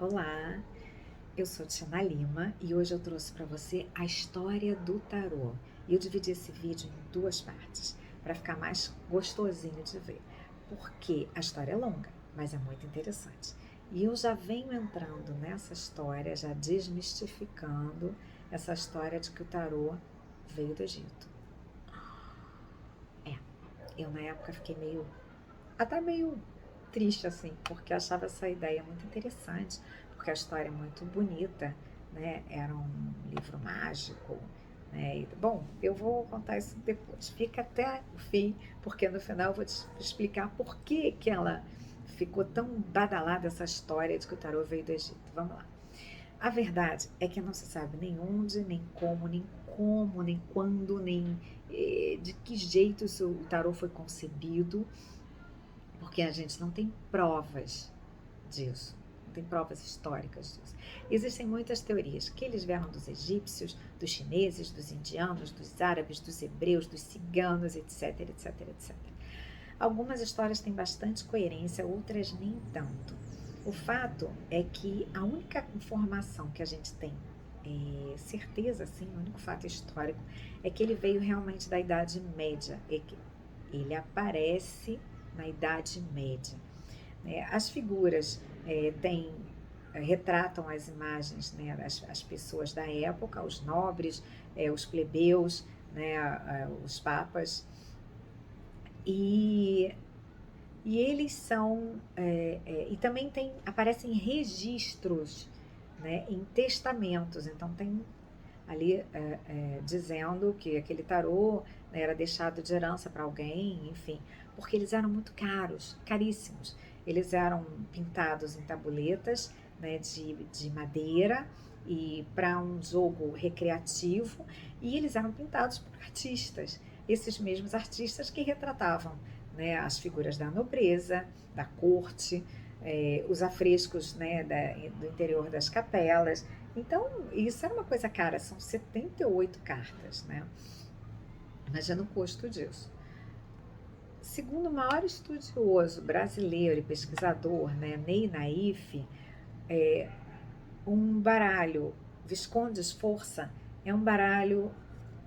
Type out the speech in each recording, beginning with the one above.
Olá, eu sou Tina Lima e hoje eu trouxe para você a história do tarô. E eu dividi esse vídeo em duas partes para ficar mais gostosinho de ver, porque a história é longa, mas é muito interessante. E eu já venho entrando nessa história, já desmistificando essa história de que o tarô veio do Egito. É, eu na época fiquei até meio triste assim, porque achava essa ideia muito interessante, porque a história é muito bonita, né? Era um livro mágico, né? Bom, eu vou contar isso depois. Fica até o fim, porque no final eu vou te explicar por que ela ficou tão badalada essa história de que o tarô veio do Egito. Vamos lá. A verdade é que não se sabe nem onde, nem quando, nem de que jeito o tarô foi concebido, porque a gente não tem provas disso, não tem provas históricas disso. Existem muitas teorias que eles vieram dos egípcios, dos chineses, dos indianos, dos árabes, dos hebreus, dos ciganos, etc, etc, etc. Algumas histórias têm bastante coerência, outras nem tanto. O fato é que a única informação que a gente tem certeza, assim, o único fato histórico é que ele veio realmente da Idade Média. Ele aparece na Idade Média. As figuras retratam as imagens, né, as pessoas da época, os nobres, os plebeus, né, os papas, e, e eles são. E também aparecem registros, né, em testamentos, então tem ali dizendo que aquele tarô, né, era deixado de herança para alguém, enfim, porque eles eram muito caros, caríssimos. Eles eram pintados em tabuletas, né, de madeira e para um jogo recreativo, e eles eram pintados por artistas, esses mesmos artistas que retratavam, né, as figuras da nobreza, da corte, os afrescos, né, do interior das capelas. Então, isso era uma coisa cara, são 78 cartas, né? Imagina o custo disso. Segundo o maior estudioso brasileiro e pesquisador, né, Ney Naif, um baralho Visconde Sforza é um baralho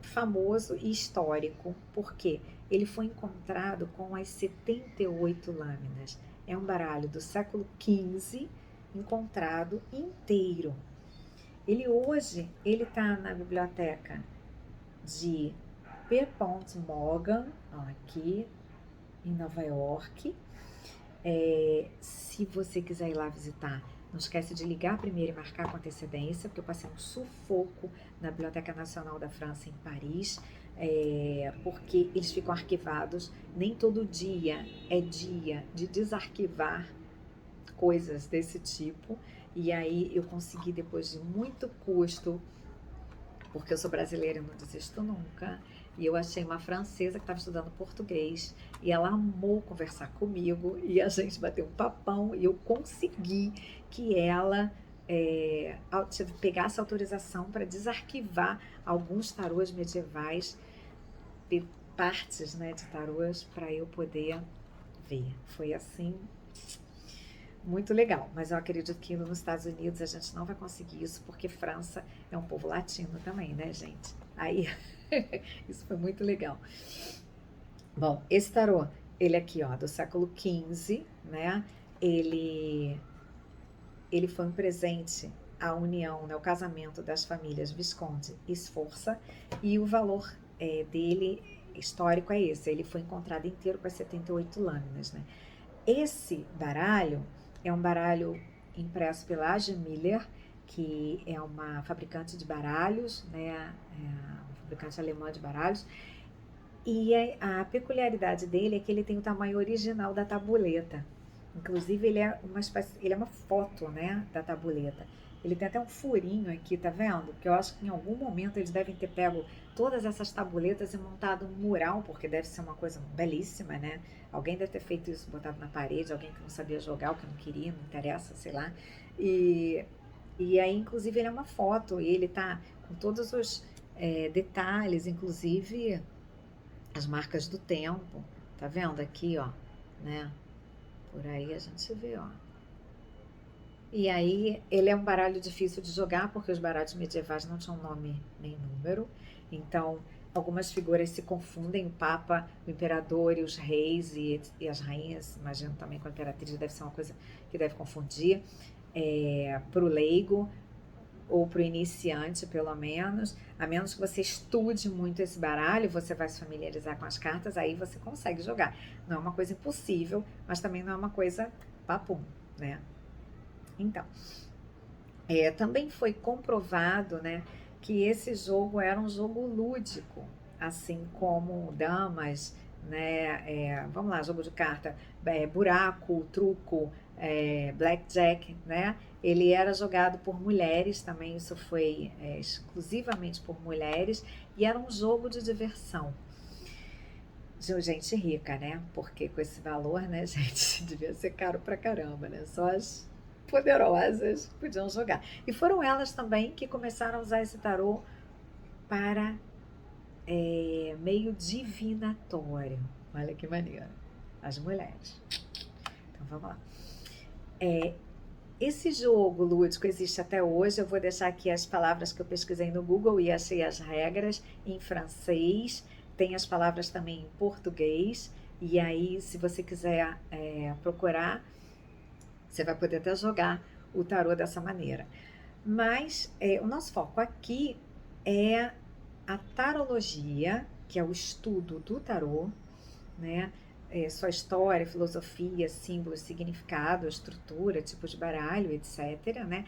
famoso e histórico, porque ele foi encontrado com as 78 lâminas. É um baralho do século XV, encontrado inteiro. Ele está na biblioteca de Pierpont Morgan, aqui em Nova York. Se você quiser ir lá visitar, não esquece de ligar primeiro e marcar com antecedência, porque eu passei um sufoco na Biblioteca Nacional da França, em Paris, porque eles ficam arquivados. Nem todo dia é dia de desarquivar coisas desse tipo. E aí eu consegui, depois de muito custo, porque eu sou brasileira e não desisto nunca. E eu achei uma francesa que estava estudando português e ela amou conversar comigo e a gente bateu um papão e eu consegui que ela pegasse autorização para desarquivar alguns tarôs medievais, partes, né, de tarôs, para eu poder ver. Foi assim muito legal, mas eu acredito que nos Estados Unidos a gente não vai conseguir isso, porque França é um povo latino também, né, gente? Aí, isso foi muito legal. Bom, esse tarô, ele aqui, ó, do século XV, né? Ele, ele foi um presente à união, né, o casamento das famílias Visconde e Sforza, e o valor dele histórico é esse. Ele foi encontrado inteiro com as 78 lâminas, né? Esse baralho é um baralho impresso pela A.G. Miller, que é uma fabricante de baralhos, né? Uma fabricante alemã de baralhos. E a peculiaridade dele é que ele tem o tamanho original da tabuleta. Inclusive, ele é uma foto, né, da tabuleta. Ele tem até um furinho aqui, tá vendo? Porque eu acho que em algum momento eles devem ter pego todas essas tabuletas e montado um mural, porque deve ser uma coisa belíssima, né? Alguém deve ter feito isso, botado na parede, alguém que não sabia jogar, ou que não queria, não interessa, sei lá. E, e aí, inclusive, ele é uma foto, e ele tá com todos os detalhes, inclusive as marcas do tempo. Tá vendo aqui, ó, né? Por aí a gente vê, ó. E aí, ele é um baralho difícil de jogar, porque os baralhos medievais não tinham nome nem número. Então, algumas figuras se confundem, o Papa, o Imperador e os reis e as rainhas, imagino também com a Imperatriz deve ser uma coisa que deve confundir, para o leigo, ou para o iniciante, pelo menos, a menos que você estude muito esse baralho, você vai se familiarizar com as cartas, aí você consegue jogar. Não é uma coisa impossível, mas também não é uma coisa papum, né? Então, também foi comprovado, né, que esse jogo era um jogo lúdico, assim como damas, né, vamos lá, jogo de carta, buraco, truco, blackjack, né, ele era jogado por mulheres também, isso foi exclusivamente por mulheres, e era um jogo de diversão. De gente rica, né? Porque com esse valor, né, gente, devia ser caro pra caramba, né? Só as poderosas podiam jogar. E foram elas também que começaram a usar esse tarô para meio divinatório. Olha que maneiro. As mulheres. Então vamos lá. Esse jogo lúdico existe até hoje. Eu vou deixar aqui as palavras que eu pesquisei no Google e achei as regras em francês. Tem as palavras também em português. E aí, se você quiser procurar, você vai poder até jogar o tarô dessa maneira. Mas o nosso foco aqui é a tarologia, que é o estudo do tarô, né? Sua história, filosofia, símbolos, significado, estrutura, tipo de baralho, etc., né?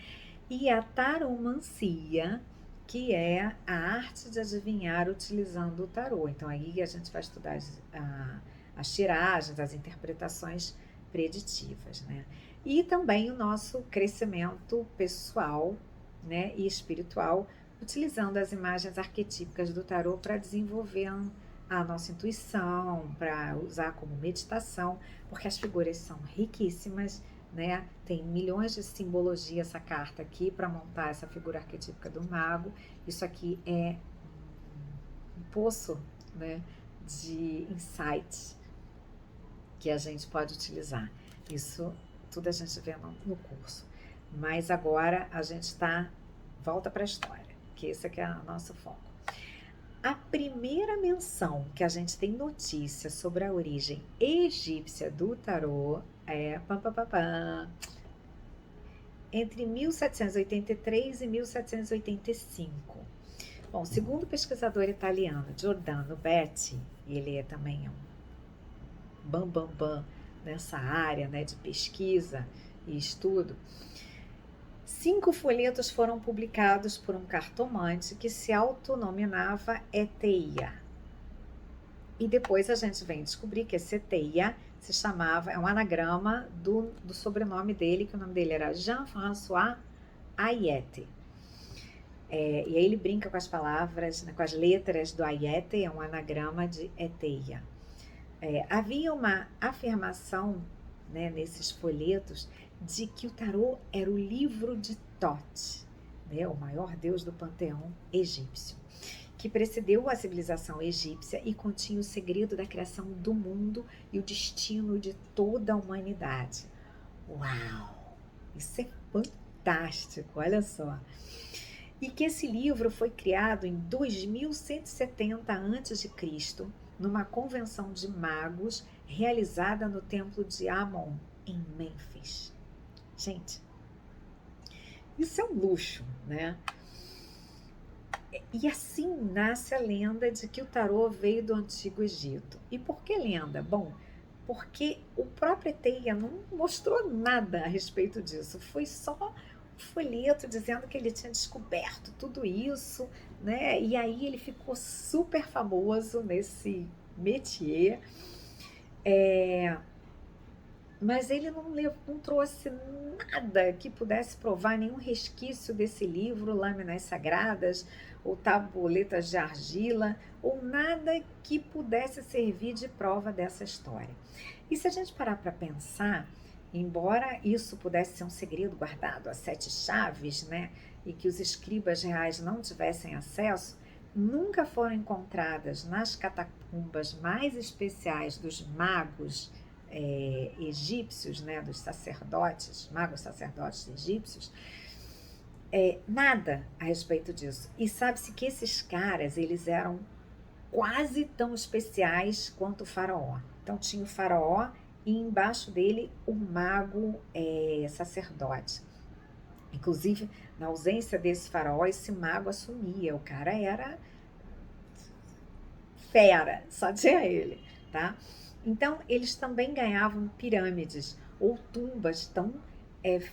E a taromancia, que é a arte de adivinhar utilizando o tarô. Então aí a gente vai estudar as tiragens, as interpretações preditivas, né? E também o nosso crescimento pessoal, né, e espiritual, utilizando as imagens arquetípicas do tarô para desenvolver a nossa intuição, para usar como meditação, porque as figuras são riquíssimas, né? Tem milhões de simbologia essa carta aqui para montar essa figura arquetípica do mago. Isso aqui é um poço, né, de insights que a gente pode utilizar. Isso tudo a gente vê no curso. Mas agora a gente volta para a história, que esse aqui é o nosso foco. A primeira menção que a gente tem notícia sobre a origem egípcia do tarô é entre 1783 e 1785. Bom, segundo o pesquisador italiano Giordano Berti, ele é também um bam nessa área, né, de pesquisa e estudo, 5 folhetos foram publicados por um cartomante que se autonominava Eteia. E depois a gente vem descobrir que esse Eteia se chamava, é um anagrama do sobrenome dele, que o nome dele era Jean-François Ayete. E aí ele brinca com as palavras, né, com as letras do Ayete, é um anagrama de Eteia. Havia uma afirmação, né, nesses folhetos, de que o tarô era o livro de Thoth, né, o maior deus do panteão egípcio, que precedeu a civilização egípcia e continha o segredo da criação do mundo e o destino de toda a humanidade. Uau! Isso é fantástico, olha só! E que esse livro foi criado em 2170 a.C., numa convenção de magos realizada no templo de Amon, em Mênfis. Gente, isso é um luxo, né? E assim nasce a lenda de que o tarô veio do Antigo Egito. E por que lenda? Bom, porque o próprio Eteia não mostrou nada a respeito disso. Foi só um folheto dizendo que ele tinha descoberto tudo isso, né? E aí ele ficou super famoso nesse métier. Mas ele não trouxe nada que pudesse provar nenhum resquício desse livro, lâminas sagradas, ou tabuletas de argila, ou nada que pudesse servir de prova dessa história. E se a gente parar para pensar, embora isso pudesse ser um segredo guardado a 7 chaves, né, e que os escribas reais não tivessem acesso, nunca foram encontradas nas catacumbas mais especiais dos magos, egípcios, né, dos sacerdotes, magos sacerdotes egípcios, nada a respeito disso. E sabe-se que esses caras, eles eram quase tão especiais quanto o faraó. Então tinha o faraó e embaixo dele o mago sacerdote. Inclusive, na ausência desse faraó, esse mago assumia. O cara era fera, só tinha ele, tá? Então, eles também ganhavam pirâmides ou tumbas tão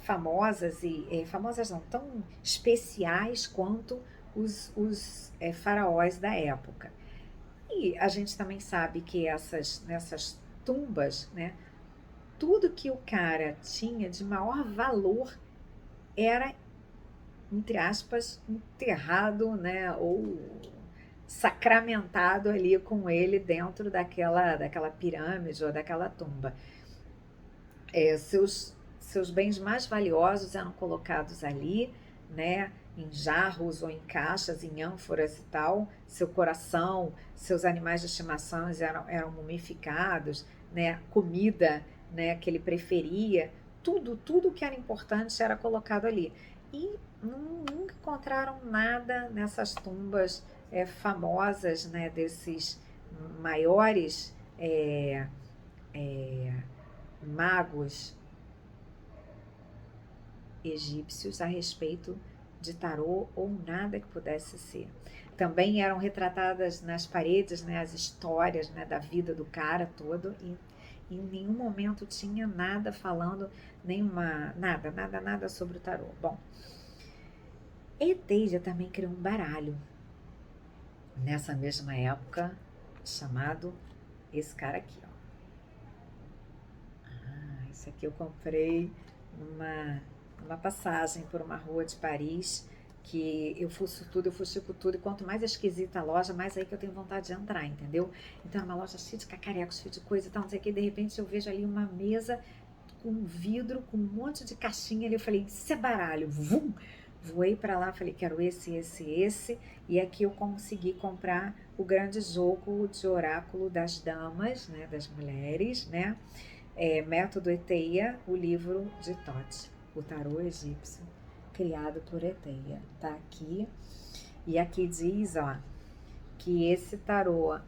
famosas famosas não, tão especiais quanto os faraós da época. E a gente também sabe que nessas tumbas, né, tudo que o cara tinha de maior valor era, entre aspas, enterrado, né, ou sacramentado ali com ele dentro daquela pirâmide ou daquela tumba. Seus bens mais valiosos eram colocados ali, né, em jarros ou em caixas, em ânforas e tal. Seu coração, seus animais de estimação eram mumificados, né, comida, né, que ele preferia, tudo que era importante era colocado ali. E nunca encontraram nada nessas tumbas famosas, né, desses maiores magos egípcios a respeito de tarô ou nada que pudesse ser. Também eram retratadas nas paredes, né, as histórias, né, da vida do cara todo, e em nenhum momento tinha nada falando, nada sobre o tarô. Bom, Eteia também criou um baralho nessa mesma época, chamado esse cara aqui, ó. Esse aqui eu comprei numa passagem por uma rua de Paris, que eu fuxico tudo, e quanto mais esquisita a loja, mais aí que eu tenho vontade de entrar, entendeu? Então é uma loja cheia de cacarecos, cheia de coisa e tal, não sei o que, de repente eu vejo ali uma mesa com vidro, com um monte de caixinha ali, eu falei, isso é baralho, vum! Voei para lá, falei, quero esse, e aqui eu consegui comprar o grande jogo de oráculo das damas, né, das mulheres, né, Método Eteia, o livro de Thoth, o tarô egípcio, criado por Eteia, tá aqui, e aqui diz, ó, que esse tarô,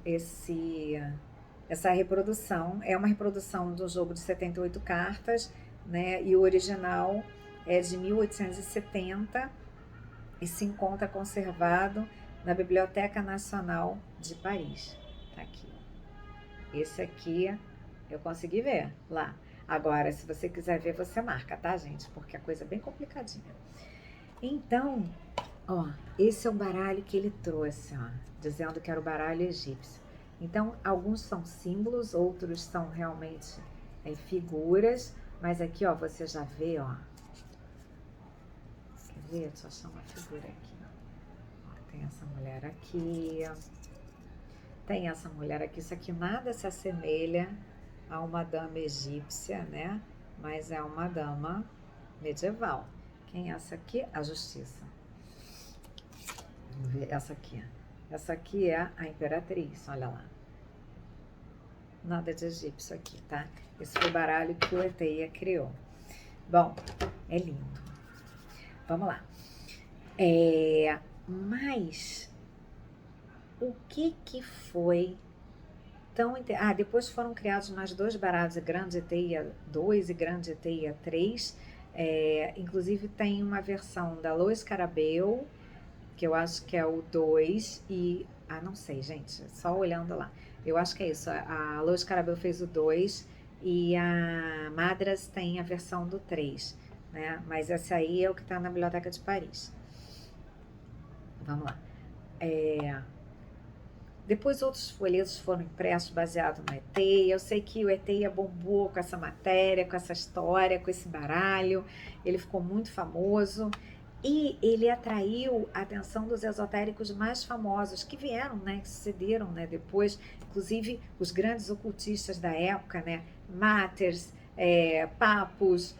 essa reprodução é uma reprodução do jogo de 78 cartas, né, e o original é de 1870 e se encontra conservado na Biblioteca Nacional de Paris. Tá aqui. Esse aqui eu consegui ver lá. Agora, se você quiser ver, você marca, tá, gente? Porque a coisa é bem complicadinha. Então, ó, esse é o baralho que ele trouxe, ó, dizendo que era o baralho egípcio. Então, alguns são símbolos, outros são realmente figuras, mas aqui, ó, você já vê, ó. Quer ver? Deixa eu achar uma figura aqui. Ó, tem essa mulher aqui, ó. Tem essa mulher aqui. Isso aqui nada se assemelha a uma dama egípcia, né? Mas é uma dama medieval. Quem é essa aqui? A Justiça. Vamos ver essa aqui. Essa aqui é a Imperatriz, olha lá. Nada de egípcio aqui, tá? Esse foi o baralho que o Eteia criou. Bom, é lindo. Vamos lá. Mas o que foi tão... depois foram criados mais dois baralhos, Grande Eteia 2 e Grande Eteia 3. Inclusive tem uma versão da Lois Carabel, que eu acho que é o 2, e... não sei, gente, só olhando lá. Eu acho que é isso, a Lois Carabel fez o 2 e a Madras tem a versão do 3, né? Mas esse aí é o que está na Biblioteca de Paris. Vamos lá. Depois outros folhetos foram impressos baseados no Eteia. Eu sei que o Eteia bombou com essa matéria, com essa história, com esse baralho. Ele ficou muito famoso. E ele atraiu a atenção dos esotéricos mais famosos que vieram, né, que sucederam, né, depois, inclusive os grandes ocultistas da época, né, Mathers, Papus,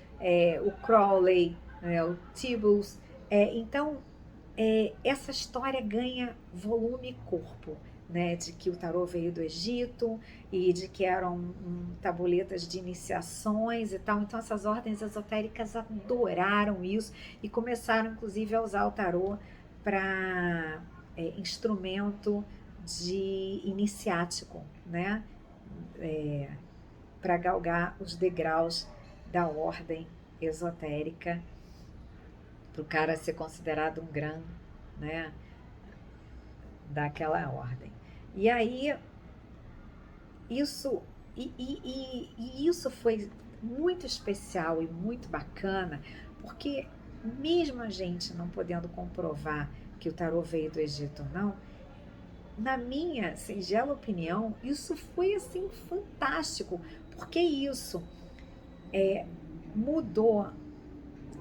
o Crowley, o Tibbles. Então, essa história ganha volume e corpo, né, de que o tarô veio do Egito e de que eram tabuletas de iniciações e tal. Então essas ordens esotéricas adoraram isso e começaram inclusive a usar o tarô para instrumento de iniciático, né, para galgar os degraus da ordem esotérica, para o cara ser considerado um grão, né, daquela ordem. E aí, isso, isso foi muito especial e muito bacana, porque mesmo a gente não podendo comprovar que o tarô veio do Egito ou não, na minha singela opinião, isso foi assim fantástico, porque isso mudou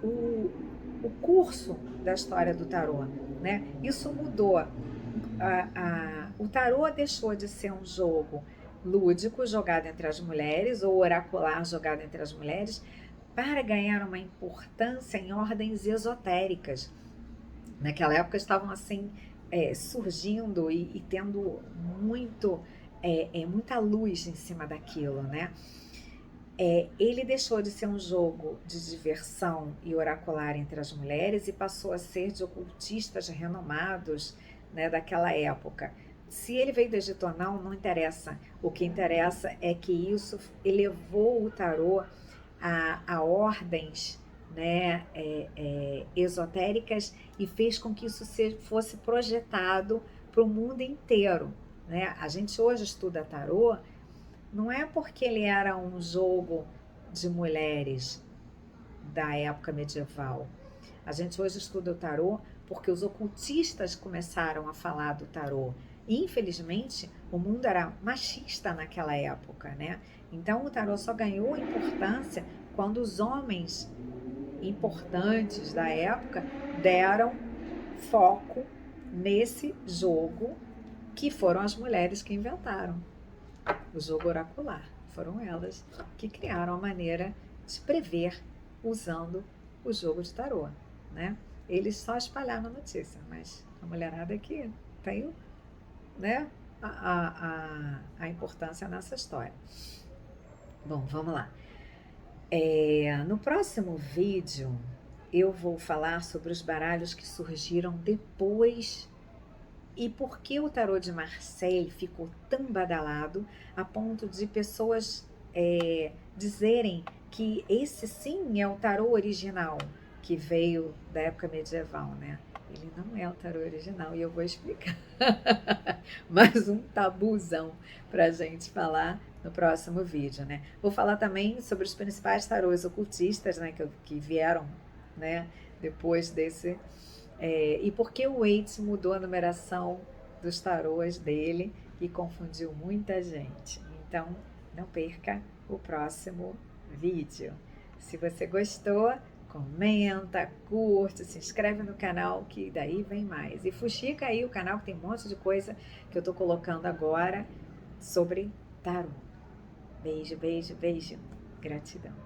o curso da história do tarô, né? Isso mudou. O tarô deixou de ser um jogo lúdico jogado entre as mulheres ou oracular jogado entre as mulheres para ganhar uma importância em ordens esotéricas. Naquela época estavam assim surgindo e tendo muita luz em cima daquilo, né? Ele deixou de ser um jogo de diversão e oracular entre as mulheres e passou a ser de ocultistas renomados, né, daquela época. Se ele veio do Egito ou não, não interessa. O que interessa é que isso elevou o tarô a ordens, né, esotéricas e fez com que isso fosse projetado para o mundo inteiro, né? A gente hoje estuda tarô não é porque ele era um jogo de mulheres da época medieval. A gente hoje estuda o tarô porque os ocultistas começaram a falar do tarô. E, infelizmente, o mundo era machista naquela época, né? Então, o tarô só ganhou importância quando os homens importantes da época deram foco nesse jogo que foram as mulheres que inventaram. O jogo oracular. Foram elas que criaram a maneira de prever usando o jogo de tarô, né? Eles só espalharam a notícia, mas a mulherada que tem, né, a importância nessa história. Bom, vamos lá. No próximo vídeo eu vou falar sobre os baralhos que surgiram depois e por que o tarô de Marseille ficou tão badalado a ponto de pessoas dizerem que esse sim é o tarô original que veio da época medieval, né? Ele não é o tarô original e eu vou explicar. Mais um tabuzão pra gente falar no próximo vídeo, né? Vou falar também sobre os principais tarôs ocultistas, né, que vieram, né, depois desse... e por que o Waite mudou a numeração dos tarôs dele e confundiu muita gente. Então, não perca o próximo vídeo. Se você gostou, comenta, curte, se inscreve no canal que daí vem mais. E fuxica aí o canal que tem um monte de coisa que eu tô colocando agora sobre tarô. Beijo, beijo, beijo. Gratidão.